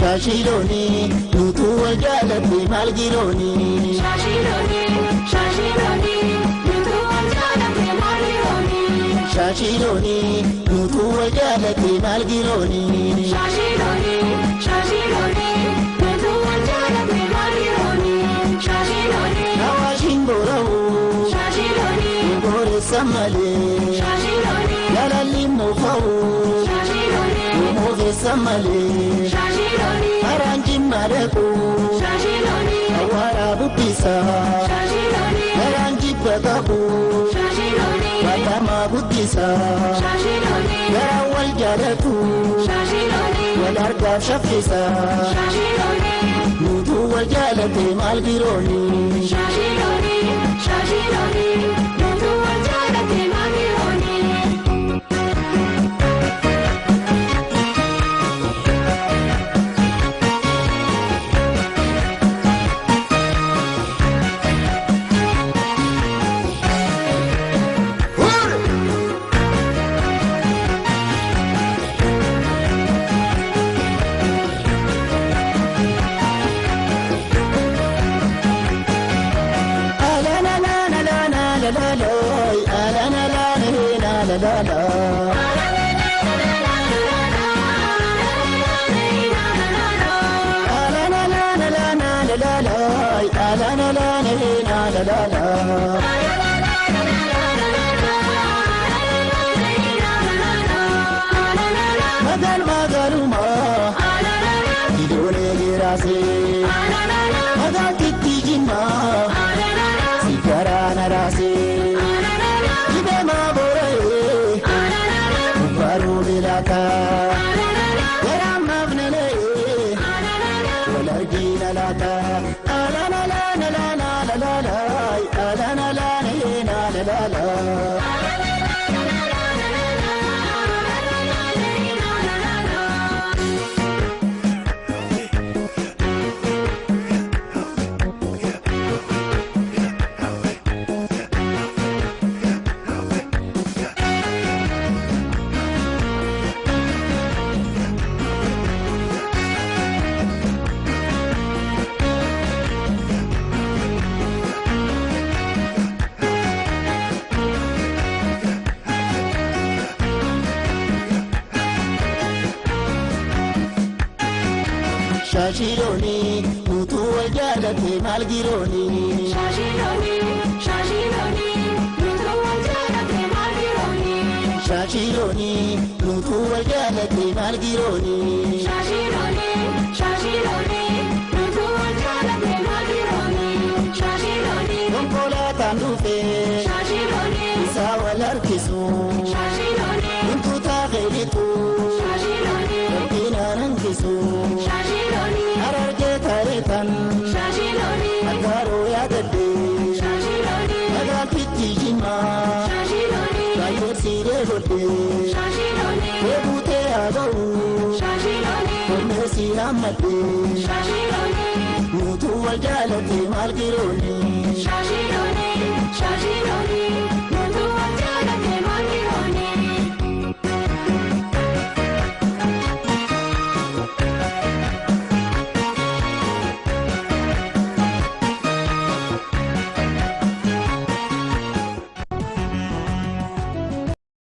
Shashironi, nutu wajalati malgironi. Shashironi, nutu wajalati malgironi. Shashironi, nutu wajalati malgironi. Shashironi, nutu wajalati malgironi. Shashironi, Nawashin borau, Shashironi, bore samale. Shashironi, Lalali mofau, Shashironi, mofe samale. Shashironi, Aranji mareku, Shashironi, awara bupisa. Shashironi, Aranji bagabu, Shashironi, watama bupisa. Shashironi, Yarawal jaratu, Shashironi, walarga shafisa. Shashironi, Nutu wajalati malgironi. Shashironi, nutu wajalati malgironi. Shashironi, nutu wajalati malgironi. Shashironi, nutu wajalati malgironi. Shashironi, nutu wajalati malgironi. Shashironi, nutu wajalati malgironi. Shashironi, Konkola tandufe, Shashironi, sawalarkisu. Shashironi, Nutu taghelitu, Shashironi, inarankisu. Shashironi, Ararge taretan, Shashironi, agaro yagade. Shashironi, Agapiti jima, Shashironi, kayo sire hote. Shashironi, Ebute agau, Shashironi, kome siramate. Shashironi, Nutu wajalati malgironi.